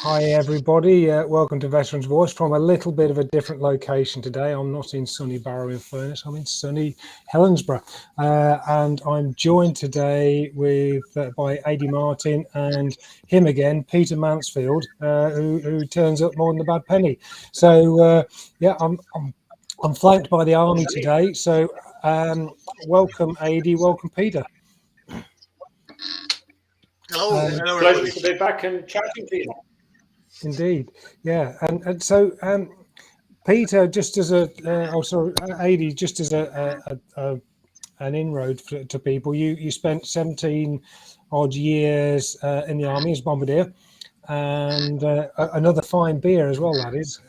Hi everybody, welcome to Veterans Voice from a little bit of a different location today. I'm not in sunny Barrow-in-Furness, I'm in sunny Helensburgh, and I'm joined today with by Adi Martin and him again, Peter Mansfield, who turns up more than a bad penny. So yeah, I'm flanked by the army today. So welcome Adi, welcome Peter. Hello, hello Pleasure everybody. to be back and chatting to you. Indeed, yeah, and so Peter, just as a Adi, just as an inroad to people, you spent 17 odd years in the army as bombardier, and another fine beer as well, that is.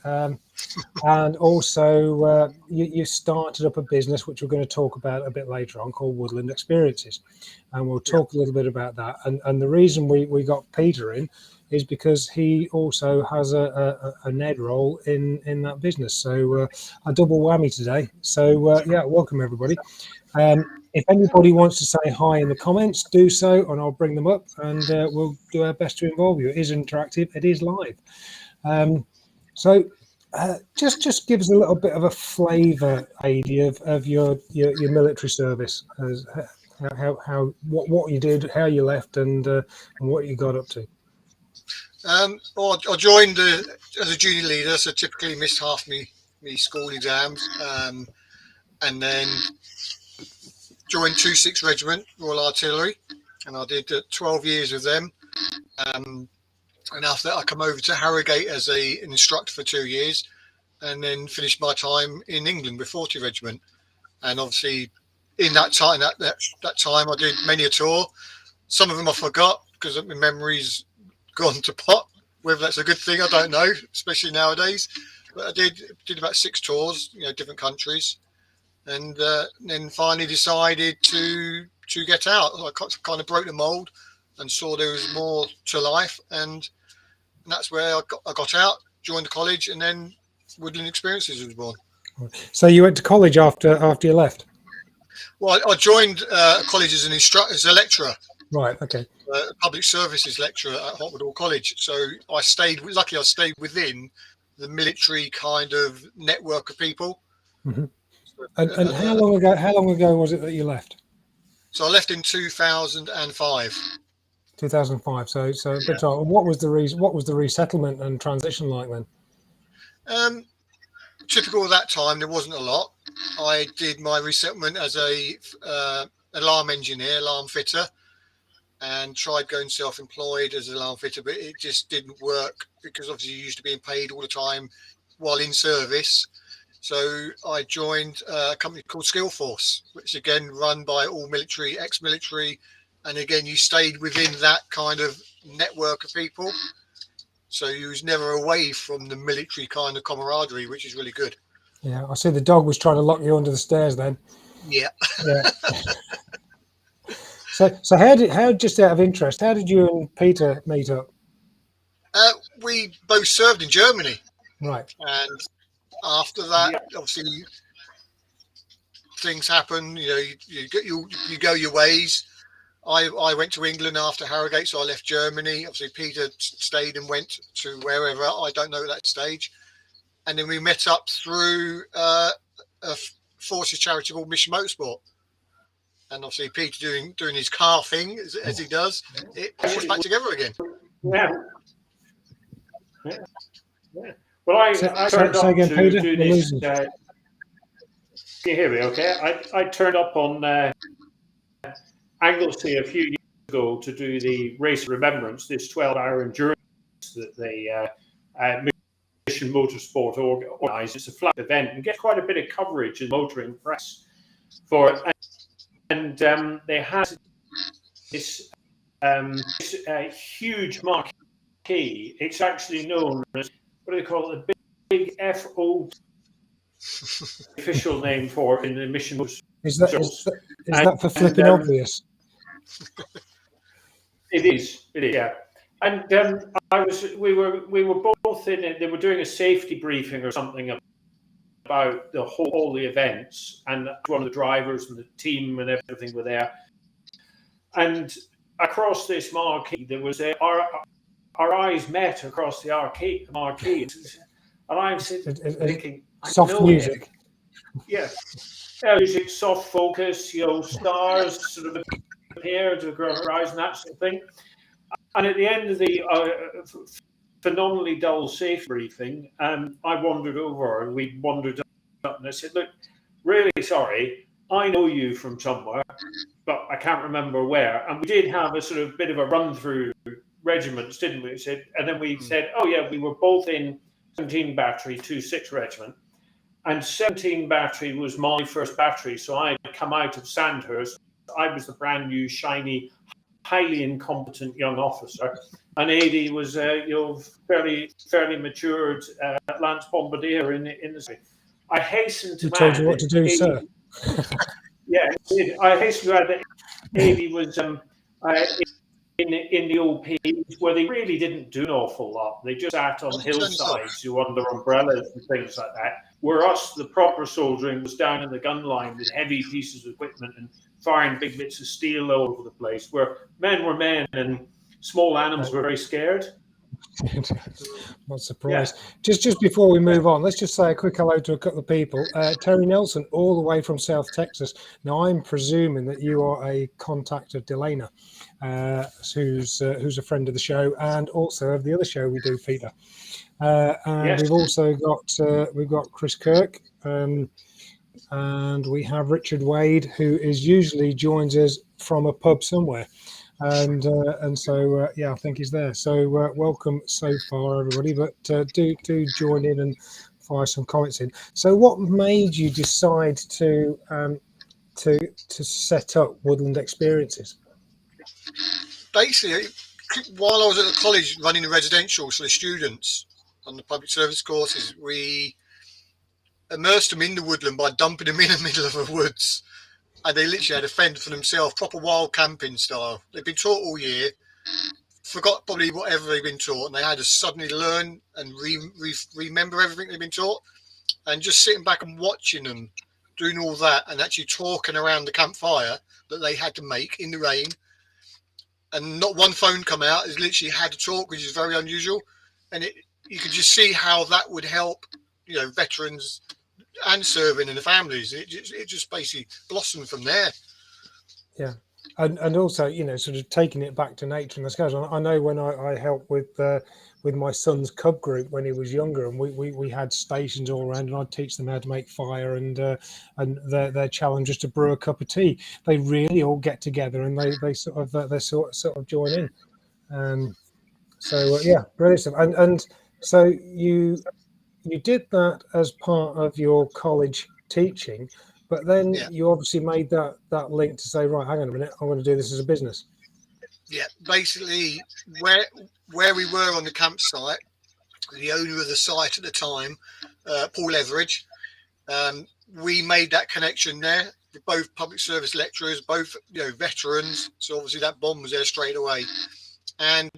And also, you started up a business, which we're going to talk about a bit later on, called Woodland Experiences. And we'll talk a little bit about that. And the reason we got Peter in is because he also has a Ned role in that business. So a double whammy today. So yeah, welcome everybody. If anybody wants to say hi in the comments, do so, and I'll bring them up, and we'll do our best to involve you. It is interactive. It is live. So just give us a little bit of a flavour, Adi, of your military service, as what you did, how you left, and what you got up to. Well, I joined as a junior leader, so typically missed half me school exams, and then joined 26 Regiment Royal Artillery, and I did 12 years with them. And after that, I come over to Harrogate as an instructor for 2 years, and then finished my time in England with 40 Regiment. And obviously, in that time, that time, I did many a tour. Some of them I forgot because my memory's gone to pot. Whether that's a good thing, I don't know, especially nowadays. But I did about 6 tours, different countries, and then finally decided to get out. I kind of broke the mold and saw there was more to life, and that's where I got out, joined the college, and then Woodland Experiences was born. So you went to college after you left? Well, I joined college as as a lecturer. Right. Okay. Public services lecturer at Hotwood Hall College. So I stayed within the military kind of network of people. Mm-hmm. And how long ago was it that you left? So I left in 2005. 2005. So what was the resettlement and transition like then? Typical of that time, there wasn't a lot. I did my resettlement as a alarm engineer, alarm fitter, and tried going self-employed as an alarm fitter, but it just didn't work because obviously you used to being paid all the time while in service. So I joined a company called Skillforce, which again run by all military, ex-military, and again you stayed within that kind of network of people. So you was never away from the military kind of camaraderie, which is really good. Yeah, I see the dog was trying to lock you under the stairs then. Yeah. Yeah. So how just out of interest, how did you and Peter meet up? We both served in Germany. Right. And after that, obviously, things happen. You go your ways. I went to England after Harrogate, so I left Germany. Obviously, Peter stayed and went to wherever. I don't know at that stage. And then we met up through a Forces charitable Mission Motorsport. And obviously, Peter doing his car thing as he does, it brought us back together again. Yeah. Well, I turned up again, to Peter, do this. Can you hear me? Okay. I turned up on Anglesey a few years ago to do the Race of Remembrance, this 12-hour endurance that they Mission Motorsport organised. It's a flat event and gets quite a bit of coverage in the motoring press for it. And they had this huge marquee. It's actually known as, what do they call it? The Big FO official name for in the Mission Motorsport. Is that for flipping obvious? It is, yeah. And we were both in it. They were doing a safety briefing or something about all the events, and one of the drivers and the team and everything were there. And across this marquee, there was our eyes met across the marquee, and I'm sitting thinking, I soft know music. him. Yeah, music, soft focus, stars sort of appear to the horizon, that sort of thing. And at the end of the phenomenally dull safe briefing, I wandered over and we wandered up, and I said, "Look, really sorry, I know you from somewhere, but I can't remember where." And we did have a sort of bit of a run through regiments, didn't we? And then we said, "Oh yeah, we were both in 17 Battery, 2-6 Regiment." And 17 Battery was my first battery. So I had come out of Sandhurst. I was the brand new, shiny, highly incompetent young officer. And Adi was fairly matured Lance Bombardier in the city. I hastened to He told you what to do, sir. Yeah, I hastened to add that Adi was in the OPs, where they really didn't do an awful lot. They just sat on hillsides, under umbrellas and things like that. Where us, the proper soldiering, was down in the gun line with heavy pieces of equipment and firing big bits of steel all over the place, where men were men and small animals were very scared. Not surprised. Yeah. Just before we move on, let's just say a quick hello to a couple of people. Terry Nelson, all the way from South Texas. Now, I'm presuming that you are a contact of Delana, who's a friend of the show and also of the other show we do, Peter. And yes. We've also got Chris Kirk, and we have Richard Wade, who usually joins us from a pub somewhere. And so I think he's there. So welcome so far, everybody. But do join in and fire some comments in. So, what made you decide to set up Woodland Experiences? Basically, while I was at the college running the residential for the students on the public service courses, we immersed them in the woodland by dumping them in the middle of the woods. And they literally had a fend for themselves, proper wild camping style. They've been taught all year, forgot probably whatever they've been taught, and they had to suddenly learn and remember everything they've been taught. And just sitting back and watching them doing all that and actually talking around the campfire that they had to make in the rain. And not one phone come out, is literally had to talk, which is very unusual. And you could just see how that would help, veterans and serving in the families. It just basically blossomed from there. Yeah, and also sort of taking it back to nature and the skies. I know when I helped with my son's cub group when he was younger, and we had stations all around, and I'd teach them how to make fire, and their challenge was to brew a cup of tea. They really all get together and they sort of join in. So brilliant stuff. And so you did that as part of your college teaching, but then you obviously made that link to say, right, hang on a minute, I'm going to do this as a business. Yeah, basically where we were on the campsite, the owner of the site at the time, Paul Etheridge, we made that connection there. Both public service lecturers, both veterans. So obviously that bond was there straight away. And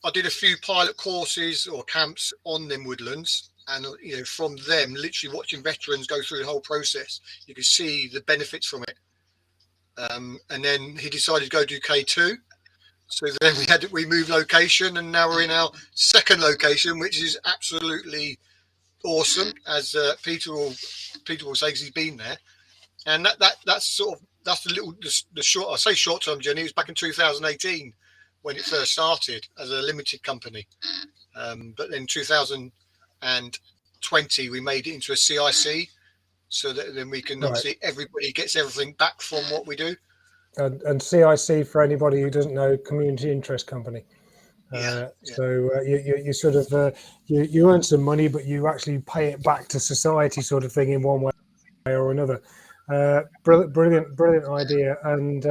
I did a few pilot courses or camps on them woodlands, and from them, literally watching veterans go through the whole process, you could see the benefits from it. And then he decided to go do K2. So then we moved location, and now we're in our second location, which is absolutely awesome, as Peter will say, because he's been there. And that's the short, I say short-term journey. It was back in 2018 when it first started as a limited company. But then 2020, we made it into a CIC, so that then we can obviously everybody gets everything back from what we do. And CIC, for anybody who doesn't know, community interest company. So you sort of you earn some money, but you actually pay it back to society, sort of thing, in one way or another. Brilliant idea. And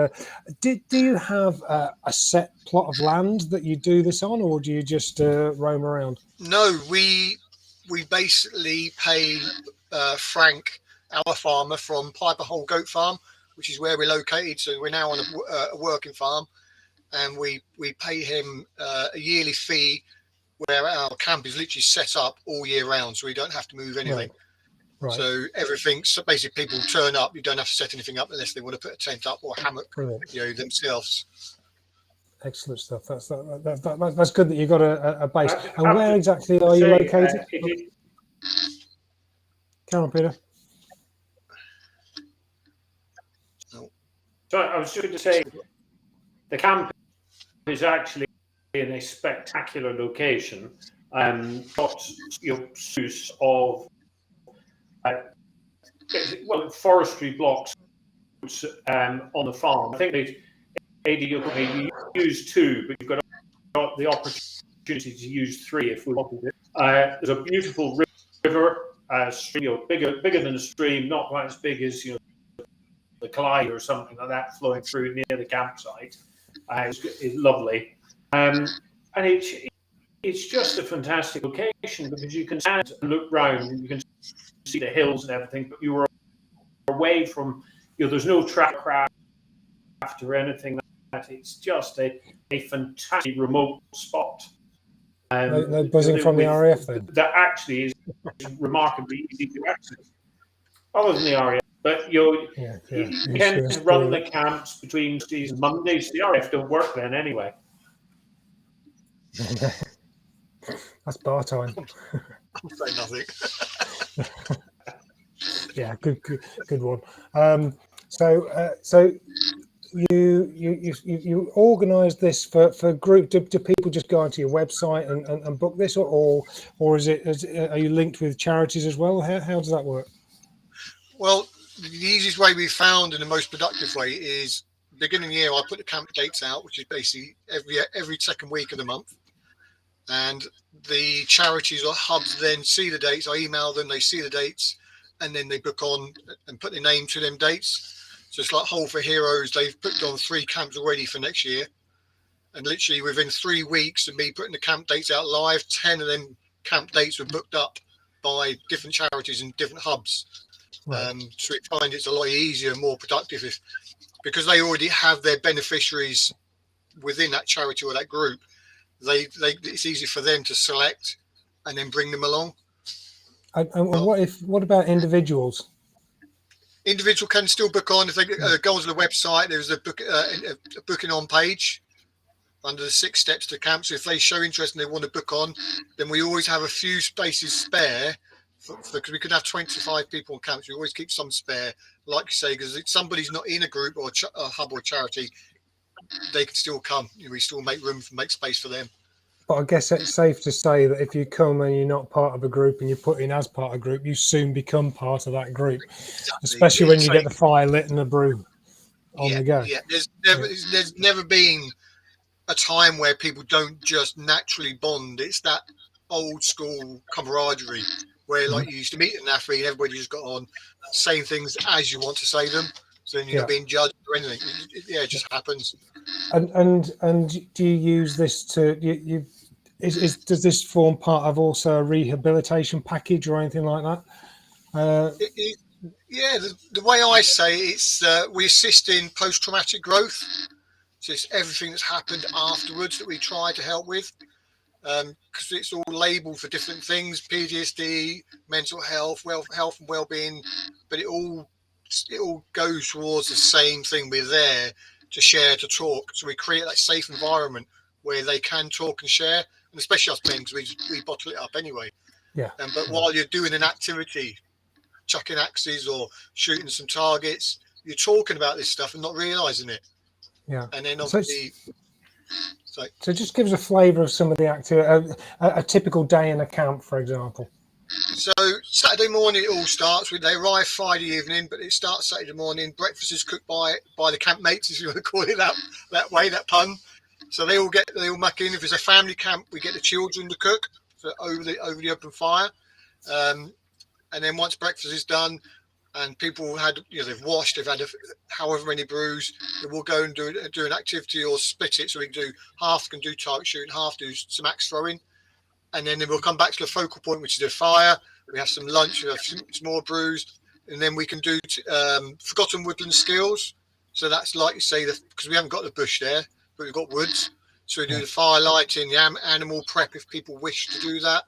do you have a set plot of land that you do this on, or do you just roam around? No, we basically pay Frank, our farmer from Piper Hole Goat Farm, which is where we're located. So we're now on a working farm, and we pay him a yearly fee where our camp is literally set up all year round, so we don't have to move anything. Right. So everything, so basically people turn up, you don't have to set anything up unless they want to put a tent up or a hammock, themselves. Excellent stuff. That's good that you've got a base. I And have where to exactly are you say, located? Carry on, Peter. So I was just going to say, the camp is actually in a spectacular location. Got use of forestry blocks on the farm. I think you use 2, but you've got the opportunity to use 3 if we wanted it. There's a beautiful river, stream, bigger than a stream, not quite as big as the Clyde or something like that, flowing through near the campsite. It's lovely, and it's just a fantastic location because you can stand and look round and you can see the hills and everything, but you were away from, there's no traffic or anything like that. It's just a fantastic remote spot. No buzzing from the RAF then? That actually is remarkably easy to access. Other than the RAF, but you can run the camps between Tuesdays and Mondays. The RAF don't work then anyway. That's bar time. I'll say nothing. Yeah, good one. So you organised this for group. Do people just go onto your website and book this, or are you linked with charities as well? How does that work? Well, the easiest way we found and the most productive way is beginning of the year. I put the camp dates out, which is basically every second week of the month, and the charities or hubs then see the dates. I email them, they see the dates, and then they book on and put their name to them dates. So it's like Hole for Heroes. They've put on 3 camps already for next year, and literally within 3 weeks of me putting the camp dates out live, 10 of them camp dates were booked up by different charities and different hubs. Right. So we find it's a lot easier and more productive because they already have their beneficiaries within that charity or that group. It's easy for them to select and then bring them along. And what about individuals? Individual can still book on if they go onto the website. There's a booking on page under the 6 steps to camp. So if they show interest and they want to book on, then we always have a few spaces spare because we could have 25 people on camps. We always keep some spare, like you say, because if somebody's not in a group or a hub or a charity, they can still come. We still make space for them. But I guess it's safe to say that if you come and you're not part of a group and you're put in as part of a group, you soon become part of that group, especially when you get the fire lit and the brew on the go. Yeah, there's never been a time where people don't just naturally bond. It's that old school camaraderie where, like, you used to meet in NAFRI and everybody just got on saying things as you want to say them. So then you're not being judged or anything. It just happens. And do you use this to does this form part of also a rehabilitation package or anything like that? The way I say it's we assist in post-traumatic growth. So it's everything that's happened afterwards that we try to help with, because it's all labelled for different things: PTSD, mental health, health and well-being, but it all goes towards the same thing. We're there to share, to talk. So we create that safe environment where they can talk and share, and especially us men, because we bottle it up anyway. Yeah. But while you're doing an activity, chucking axes or shooting some targets, you're talking about this stuff and not realising it. Yeah. And then obviously, so just give us a flavour of some of the activity, a typical day in a camp, for example. So Saturday morning it all starts with, they arrive Friday evening, but it starts Saturday morning. Breakfast is cooked by the campmates, if you want to call it that way, that pun. So they all muck in. If it's a family camp, we get the children to cook over the open fire, and then once breakfast is done and people had they've washed, they've had however many brews, they will go and do an activity or split it. So we can do half can do target shooting, half do some axe throwing. And then we'll come back to the focal point, which is the fire. We have some lunch, we have some more brews, and then we can do forgotten woodland skills. So that's like you say, because we haven't got the bush there, but we've got woods. So we do the fire lighting, the animal prep if people wish to do that,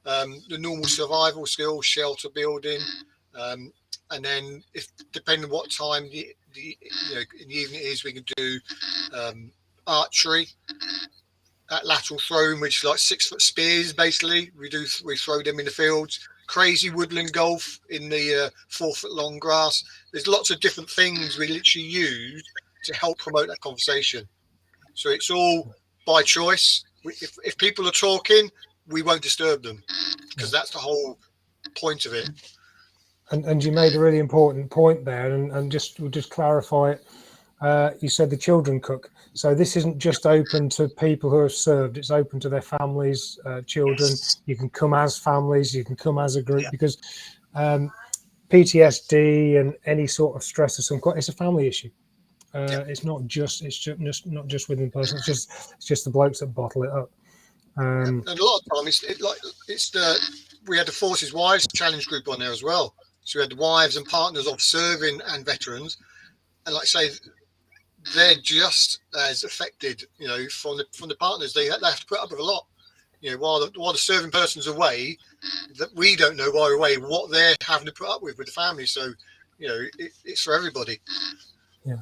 the normal survival skills, shelter building, and then if depending on what time in the evening it is, we can do archery, that lateral throwing, which is like 6-foot spears. Basically, we throw them in the fields. Crazy woodland golf in the 4-foot long grass. There's lots of different things we literally use to help promote that conversation. So it's all by choice. If people are talking, we won't disturb them, because that's the whole point of it. And you made a really important point there, and we'll just clarify it. You said the children cook. So this isn't just open to people who have served, it's open to their families, children. Yes. You can come as families, you can come as a group, because PTSD and any sort of stress of some kind, it's a family issue. It's not just within the person, it's just the blokes that bottle it up. And a lot of time we had the Forces Wives Challenge group on there as well. So we had the wives and partners of serving and veterans, and like I say, they're just as affected, from the partners. They have to put up with a lot, while the serving person's away, that we don't know while we're away what they're having to put up with the family. So, it's for everybody. Yeah.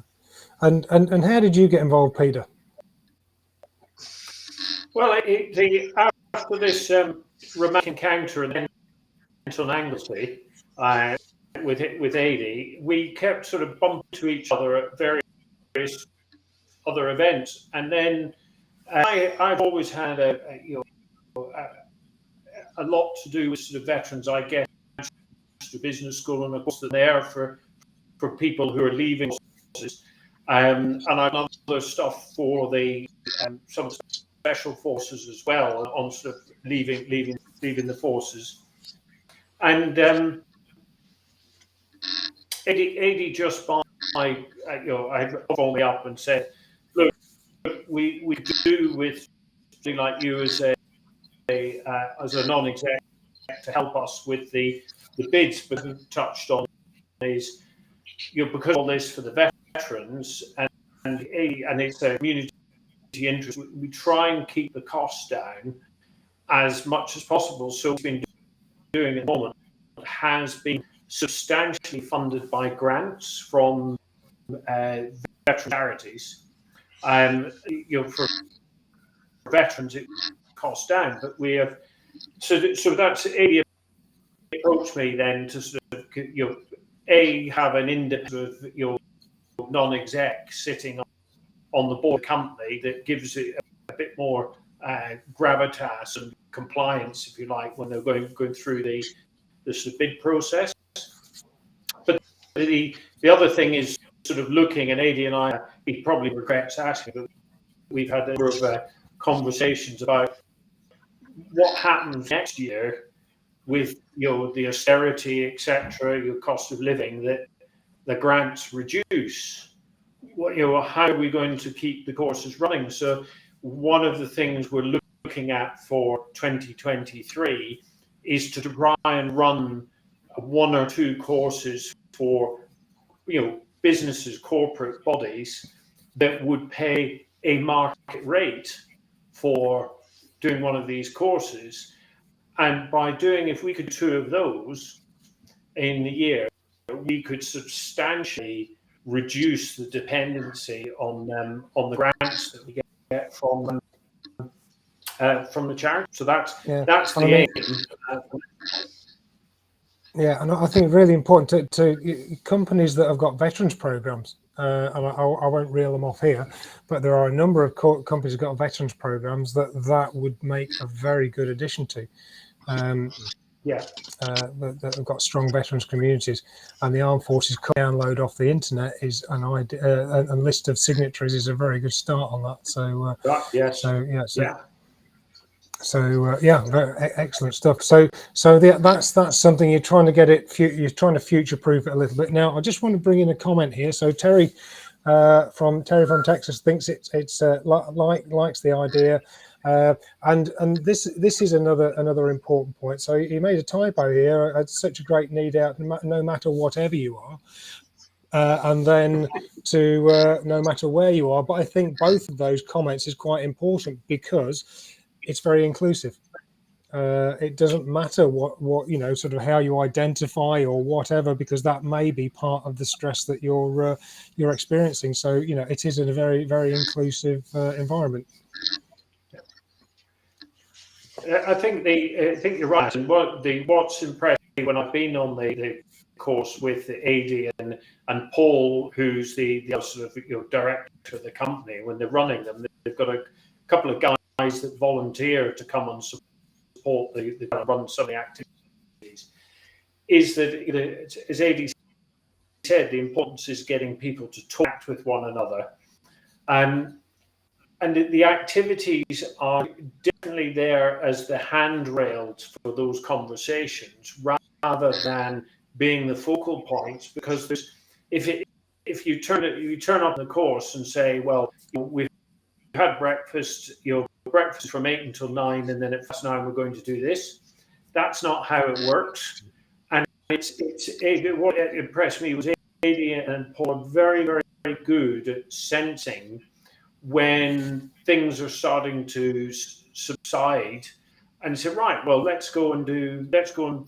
And how did you get involved, Peter? Well, after this romantic encounter and then on Anglesey with Adi, we kept sort of bumping into each other at various other events, and then I've always had a lot to do with sort of veterans. I get to business school, and of course they're there for people who are leaving forces, and I've done other stuff for the some of the special forces as well, on sort of leaving the forces. And Adi just I phoned me up and said, "Look, we do with something like you as a non-exec to help us with the bids, but we touched on is because of all this for the veterans and it's a community interest. We try and keep the costs down as much as possible. So we've been doing at the moment has been substantially funded by grants from veteran charities. For veterans, it costs down, but we have so that's Adi approached me then to sort of have an independent non-exec sitting on the board of the company that gives it a bit more gravitas and compliance, if you like, when they're going through the sort of bid process. But the other thing is sort of looking, and Adi and I, he probably regrets asking, but we've had a number of conversations about what happens next year with the austerity, etc., your cost of living, that the grants reduce. How are we going to keep the courses running? So one of the things we're looking at for 2023 is to try and run 1 or 2 courses for businesses, corporate bodies that would pay a market rate for doing one of these courses. And by if we could do 2 of those in the year, we could substantially reduce the dependency on the grants that we get from the charity. So that's the aim. Yeah, and I think it's really important to companies that have got veterans programs. And I won't reel them off here, but there are a number of companies that have got veterans programs that would make a very good addition to. That have got strong veterans communities, and the Armed Forces download off the internet is an idea, a list of signatories is a very good start on that. So very excellent stuff. So that's something you're trying to get it. You're trying to future-proof it a little bit. Now, I just want to bring in a comment here. So Terry from Texas thinks it's likes the idea. And this is another important point. So you made a typo here. It's such a great need out, no matter whatever you are, and then to no matter where you are. But I think both of those comments is quite important because it's very inclusive. it doesn't matter what sort of how you identify or whatever, because that may be part of the stress that you're experiencing. So it is in a very, very inclusive environment. I think you're right. And what's impressed me when I've been on the course with Adi and Paul, who's the sort of director of the company, when they're running them, they've got a couple of guys that volunteer to come and support the run some of the activities. Is that as Adi said, the importance is getting people to talk with one another, and the activities are definitely there as the handrails for those conversations, rather than being the focal points. Because if you turn up the course and say, well, we've had breakfast, breakfast from 8 until 9, and then at 9 we're going to do this. That's not how it works. And what impressed me was Adi and Paul are very, very, very good at sensing when things are starting to subside, and say, right, well, let's go and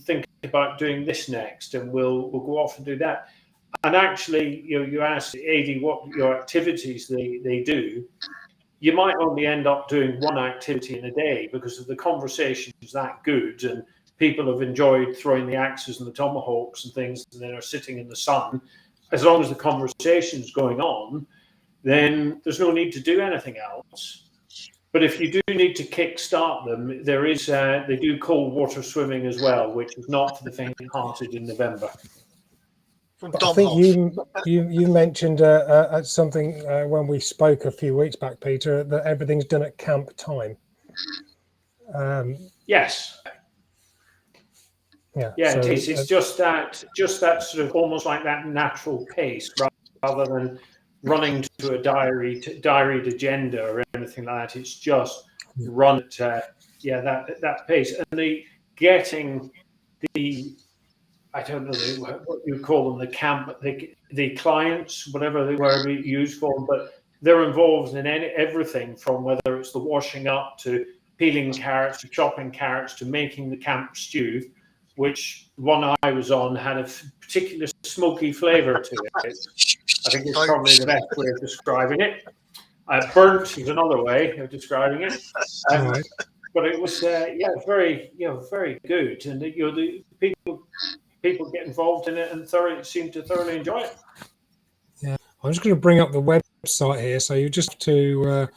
think about doing this next, and we'll go off and do that. And actually, you asked Adi what your activities they do. You might only end up doing one activity in a day because of the conversation is that good, and people have enjoyed throwing the axes and the tomahawks and things, and then are sitting in the sun. As long as the conversation's going on, then there's no need to do anything else. But if you do need to kick-start them, there is they do cold water swimming as well, which is not for the faint-hearted in November. I think you mentioned something when we spoke a few weeks back, Peter, that everything's done at camp time. Yes. Yeah. Yeah, so, it is. It's just that sort of almost like that natural pace, rather than running to a diaried agenda or anything like that. It's just run at that pace, and getting the, I don't know what you call them, the camp, the clients, whatever you use for them, but they're involved in everything from whether it's the washing up to peeling carrots to chopping carrots to making the camp stew, which one I was on had a particular smoky flavour to it. I think it's probably the best way of describing it. Burnt is another way of describing it. right. But it was very very good, and the people get involved in it and seem to thoroughly enjoy it. Yeah, I'm just going to bring up the website here, so you just to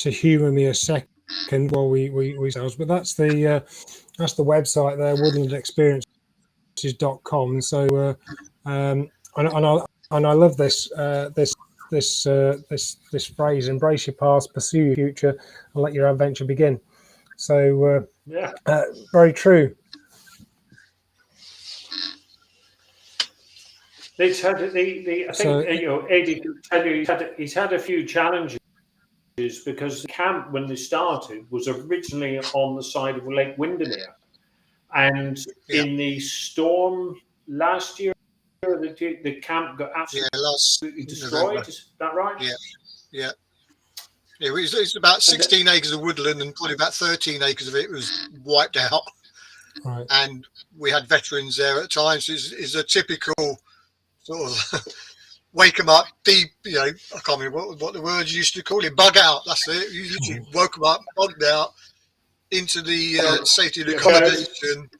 humour me a second while we sounds. But that's the website there, woodlandexperiences.com. So and I love this phrase: embrace your past, pursue your future, and let your adventure begin. So very true. He's had I think Adi can tell you he's had a few challenges, because the camp when they started was originally on the side of Lake Windermere, and in the storm last year, the camp got absolutely destroyed. November. Is that right? Yeah. It's about 16 acres of woodland, and probably about 13 acres of it was wiped out. Right. And we had veterans there at times. So it's a typical sort of wake them up, deep. I can't remember what the word you used to call it. Bug out. That's it. You literally woke them up, bugged out into the safety of the accommodation,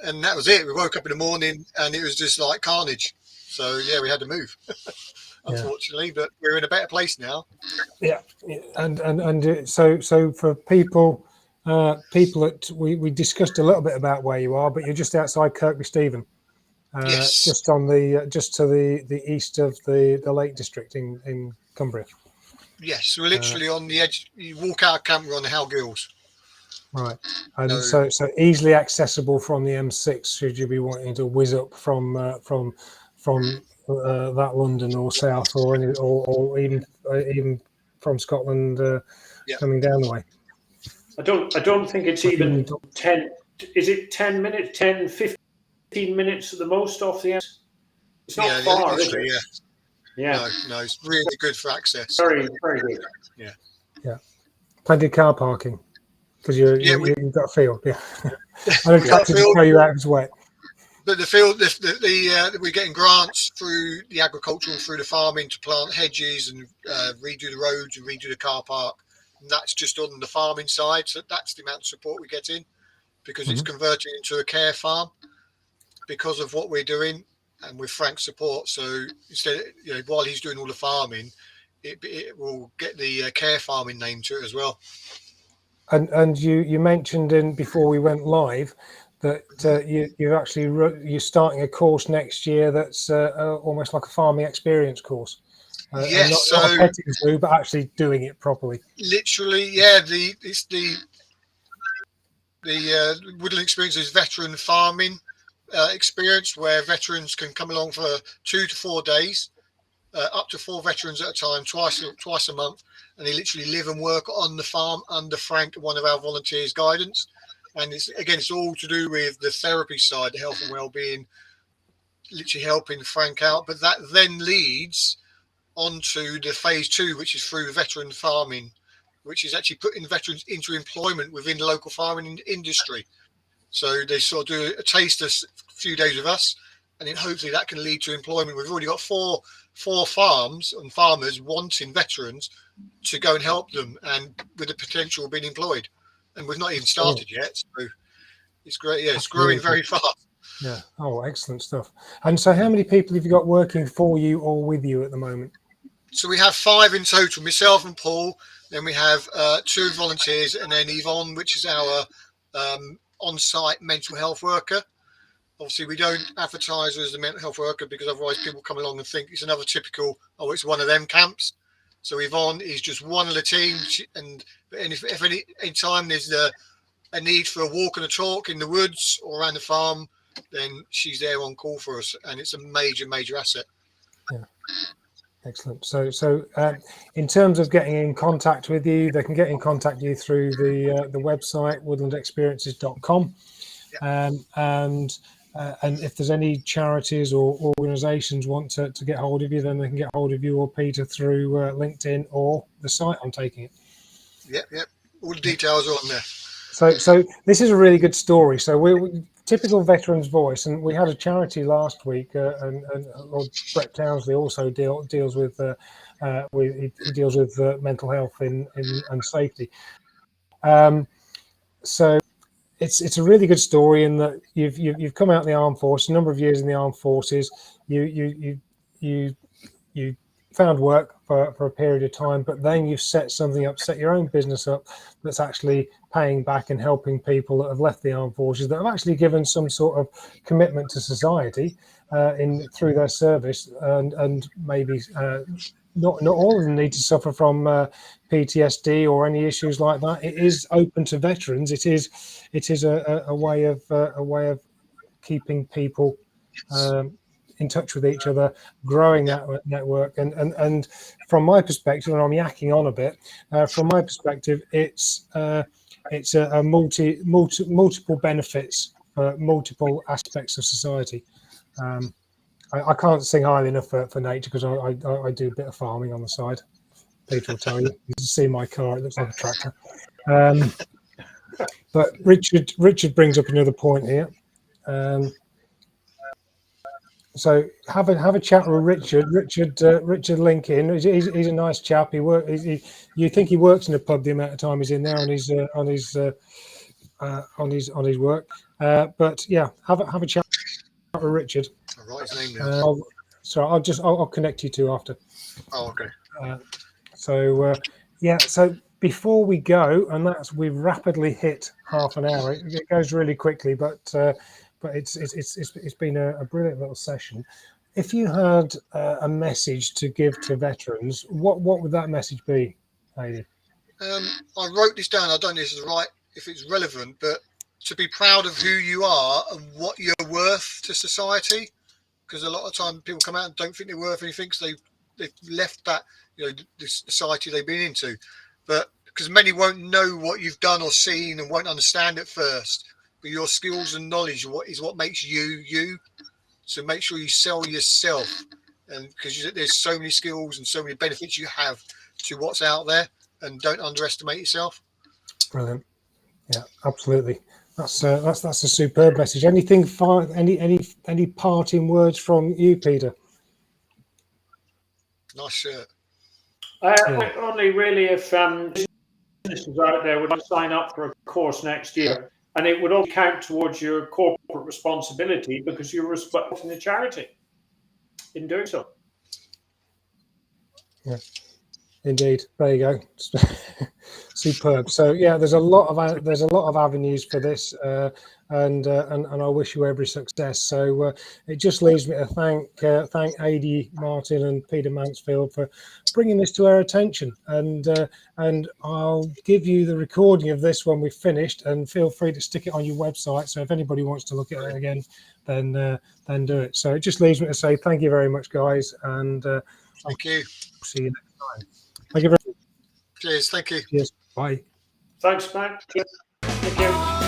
and that was it. We woke up in the morning, and it was just like carnage. So we had to move. Unfortunately, but we're in a better place now. Yeah, and so for people that we discussed a little bit about where you are, but you're just outside Kirkby Stephen, yes, just to the east of the Lake District in Cumbria. Yes, we're literally on the edge. You walk out of camp, we're on the Howell Gills. Right, and so easily accessible from the M6 should you be wanting to whiz up from that London or south, or even from Scotland coming down the way. I don't think it's even 10. Is it 10 minutes? 10, 15 minutes at the most off the end? It's not far, is it? Yeah. No, it's really good for access. Very, very good. Yeah. Plenty of car parking. because Yeah, you've got a field. Yeah, I'm we've got a attracted to field. throw you out if it's wet. But the field, we're getting grants through the agricultural, through the farming to plant hedges and redo the roads and redo the car park. And that's just on the farming side. So that's the amount of support we're getting, because it's converting into a care farm because of what we're doing and with Frank's support. So instead, while he's doing all the farming, it will get the care farming name to it as well. And you mentioned before we went live that you're starting a course next year that's almost like a farming experience course. Yes, not a petting zoo, but actually doing it properly. Literally, yeah. It's the Woodland Experience is veteran farming experience, where veterans can come along for 2 to 4 days, up to 4 veterans at a time, twice a month, and they literally live and work on the farm under Frank, one of our volunteers' guidance. And it's all to do with the therapy side, the health and well-being, literally helping Frank out. But that then leads onto the phase 2, which is through veteran farming, which is actually putting veterans into employment within the local farming industry. So they sort of do a taste a few days with us, and then hopefully that can lead to employment. We've already got four farms and farmers wanting veterans to go and help them, and with the potential of being employed. And we've not even started yet, so it's great. Yeah, it's growing very fast. Yeah. Oh, excellent stuff. And so, how many people have you got working for you or with you at the moment? So we have 5 in total, myself and Paul. Then we have 2 volunteers, and then Yvonne, which is our on-site mental health worker. Obviously, we don't advertise her as a mental health worker, because otherwise people come along and think it's another typical, it's one of them camps. So Yvonne is just one of the team, and if any time there's a need for a walk and a talk in the woods or around the farm, then she's there on call for us, and it's a major asset. Yeah. Excellent. So in terms of getting in contact with you, they can get in contact with you through the website woodlandexperiences.com. And if there's any charities or organisations want to get hold of you, then they can get hold of you or Peter through LinkedIn or the site. I'm taking it. Yep. All the details are on there. So this is a really good story. So we typical veterans voice, and we had a charity last week, and Brett Townsley also deals with he deals with mental health and safety. So it's a really good story in that you've come out of the armed forces, a number of years in the armed forces. You found work for a period of time, but then you set your own business up that's actually paying back and helping people that have left the armed forces, that have actually given some sort of commitment to society through their service, and maybe not all of them need to suffer from PTSD or any issues like that. It is open to veterans. It is a way of keeping people in touch with each other, growing that network, and from my perspective, and I'm yakking on a bit, from my perspective, it's a multiple benefits for multiple aspects of society. I can't sing highly enough for nature, because I do a bit of farming on the side. Peter will tell you. You can see my car; it looks like a tractor. But Richard brings up another point here. So have a chat with Richard. Richard Lincoln. He's a nice chap. You think he works in a pub the amount of time he's in there on his work. But yeah, have a chat with Richard. I'll write his name down. I'll connect you two after. Oh, okay. So before we go, and we've rapidly hit half an hour. It goes really quickly, but it's been a brilliant little session. If you had a message to give to veterans, what would that message be, Heidi? I wrote this down. I don't know if it's relevant, but to be proud of who you are and what you're worth to society. Because a lot of time people come out and don't think they're worth anything, because they've left that, the society they've been into. But because many won't know what you've done or seen and won't understand at first. But your skills and knowledge is what makes you you. So make sure you sell yourself, and because there's so many skills and so many benefits you have to what's out there, and don't underestimate yourself. Brilliant. Yeah, absolutely. That's a superb message. Anything? Any parting words from you, Peter? Nice shirt. Yeah. Only really if businesses out there would sign up for a course next year, and it would all count towards your corporate responsibility because you're supporting the charity in doing so. Yeah. Indeed, there you go. Superb. So yeah, there's a lot of avenues for this, and I wish you every success. So it just leaves me to thank Adi Martin and Peter Mansfield for bringing this to our attention, and I'll give you the recording of this when we've finished, and feel free to stick it on your website. So if anybody wants to look at it again, then do it. So it just leaves me to say thank you very much, guys, and Thank you. see you next time. Thank you very much. Cheers. Thank you. Cheers. Bye. Thanks, Matt. Thank you.